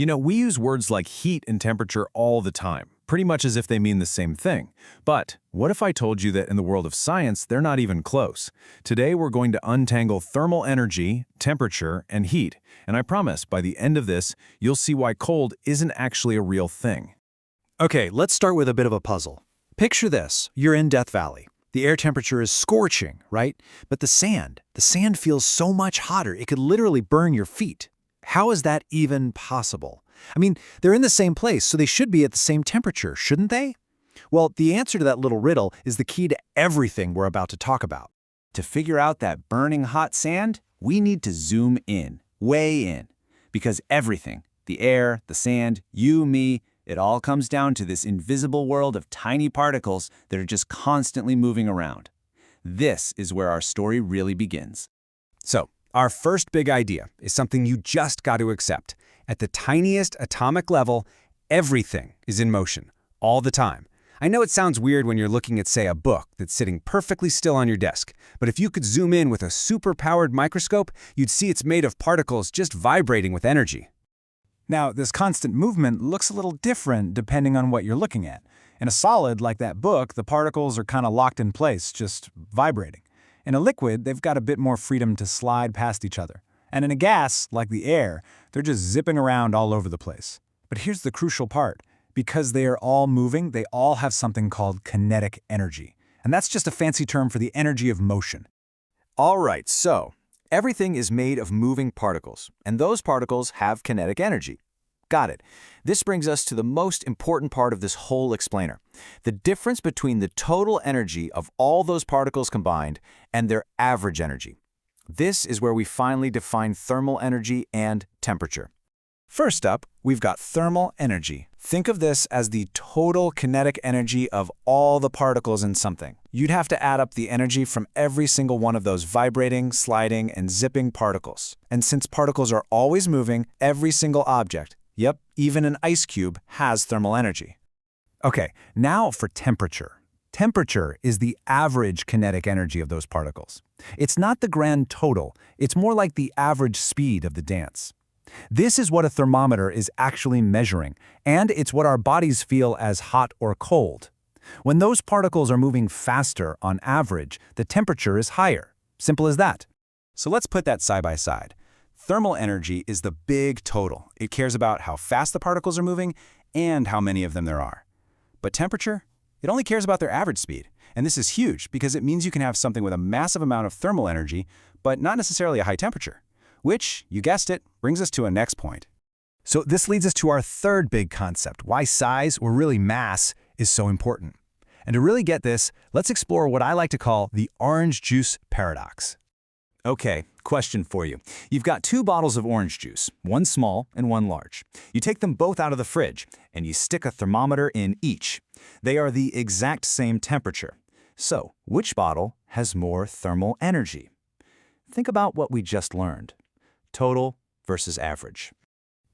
You know, we use words like heat and temperature all the time, pretty much as if they mean the same thing. But what if I told you that in the world of science, they're not even close? Today, we're going to untangle thermal energy, temperature, and heat. And I promise, by the end of this, you'll see why cold isn't actually a real thing. Okay, let's start with a bit of a puzzle. Picture this. You're in Death Valley. The air temperature is scorching, right? But the sand feels so much hotter, it could literally burn your feet. How is that even possible? I mean, they're in the same place, so they should be at the same temperature, shouldn't they? Well, the answer to that little riddle is the key to everything we're about to talk about. To figure out that burning hot sand, we need to zoom in, way in. Because everything, the air, the sand, you, me, it all comes down to this invisible world of tiny particles that are just constantly moving around. This is where our story really begins. So, our first big idea is something you just got to accept. At the tiniest atomic level, everything is in motion, all the time. I know it sounds weird when you're looking at, say, a book that's sitting perfectly still on your desk, but if you could zoom in with a super-powered microscope, you'd see it's made of particles just vibrating with energy. Now, this constant movement looks a little different depending on what you're looking at. In a solid like that book, the particles are kind of locked in place, just vibrating. In a liquid, they've got a bit more freedom to slide past each other. And in a gas, like the air, they're just zipping around all over the place. But here's the crucial part. Because they are all moving, they all have something called kinetic energy. And that's just a fancy term for the energy of motion. All right, so everything is made of moving particles, and those particles have kinetic energy. Got it. This brings us to the most important part of this whole explainer. The difference between the total energy of all those particles combined and their average energy. This is where we finally define thermal energy and temperature. First up, we've got thermal energy. Think of this as the total kinetic energy of all the particles in something. You'd have to add up the energy from every single one of those vibrating, sliding, and zipping particles. And since particles are always moving, every single object, yep, even an ice cube, has thermal energy. Okay, now for temperature. Temperature is the average kinetic energy of those particles. It's not the grand total, it's more like the average speed of the dance. This is what a thermometer is actually measuring, and it's what our bodies feel as hot or cold. When those particles are moving faster on average, the temperature is higher. Simple as that. So let's put that side by side. Thermal energy is the big total. It cares about how fast the particles are moving and how many of them there are. But temperature? It only cares about their average speed. And this is huge because it means you can have something with a massive amount of thermal energy, but not necessarily a high temperature. Which, you guessed it, brings us to a next point. So this leads us to our third big concept, why size, or really mass, is so important. And to really get this, let's explore what I like to call the orange juice paradox. Okay, question for you. You've got two bottles of orange juice, one small and one large. You take them both out of the fridge, and you stick a thermometer in each. They are the exact same temperature. So, which bottle has more thermal energy? Think about what we just learned. Total versus average.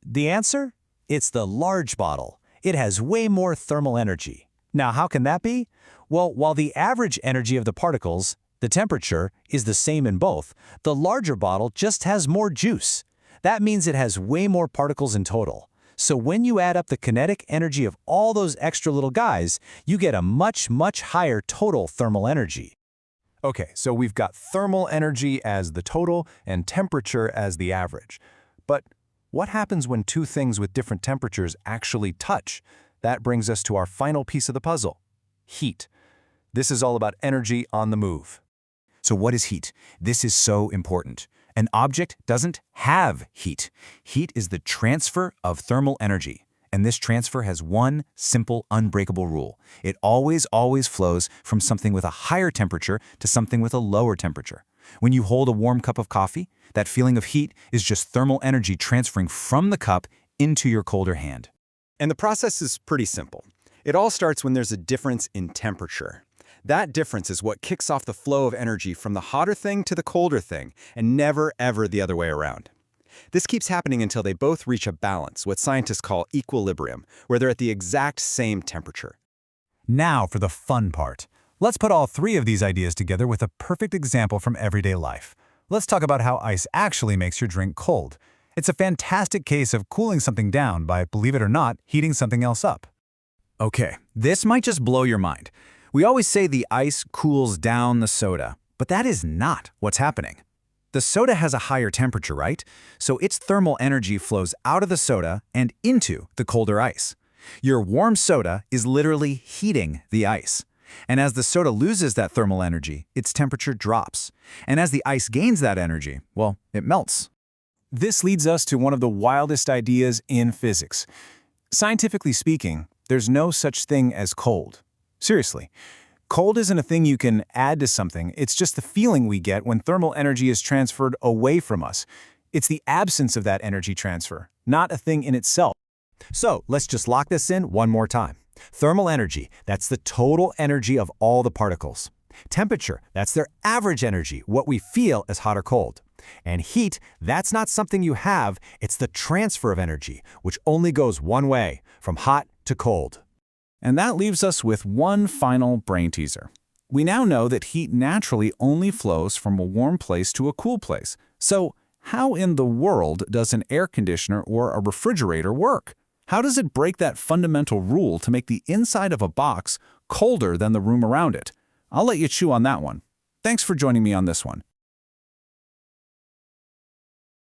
The answer? It's the large bottle. It has way more thermal energy. Now, how can that be? Well, while the average energy of the particles, the temperature, is the same in both, the larger bottle just has more juice. That means it has way more particles in total. So when you add up the kinetic energy of all those extra little guys, you get a much, much higher total thermal energy. Okay, so we've got thermal energy as the total and temperature as the average. But what happens when two things with different temperatures actually touch? That brings us to our final piece of the puzzle, heat. This is all about energy on the move. So what is heat? This is so important. An object doesn't have heat. Heat is the transfer of thermal energy. And this transfer has one simple, unbreakable rule. It always flows from something with a higher temperature to something with a lower temperature. When you hold a warm cup of coffee, that feeling of heat is just thermal energy transferring from the cup into your colder hand. And the process is pretty simple. It all starts when there's a difference in temperature. That difference is what kicks off the flow of energy from the hotter thing to the colder thing, and never, ever the other way around. This keeps happening until they both reach a balance, what scientists call equilibrium, where they're at the exact same temperature. Now for the fun part. Let's put all three of these ideas together with a perfect example from everyday life. Let's talk about how ice actually makes your drink cold. It's a fantastic case of cooling something down by, believe it or not, heating something else up. Okay, this might just blow your mind. We always say the ice cools down the soda, but that is not what's happening. The soda has a higher temperature, right? So its thermal energy flows out of the soda and into the colder ice. Your warm soda is literally heating the ice. And as the soda loses that thermal energy, its temperature drops. And as the ice gains that energy, well, it melts. This leads us to one of the wildest ideas in physics. Scientifically speaking, there's no such thing as cold. Seriously. Cold isn't a thing you can add to something, it's just the feeling we get when thermal energy is transferred away from us. It's the absence of that energy transfer, not a thing in itself. So let's just lock this in one more time. Thermal energy, that's the total energy of all the particles. Temperature, that's their average energy, what we feel as hot or cold. And heat, that's not something you have, it's the transfer of energy, which only goes one way, from hot to cold. And that leaves us with one final brain teaser. We now know that heat naturally only flows from a warm place to a cool place. So how in the world does an air conditioner or a refrigerator work? How does it break that fundamental rule to make the inside of a box colder than the room around it? I'll let you chew on that one. Thanks for joining me on this one.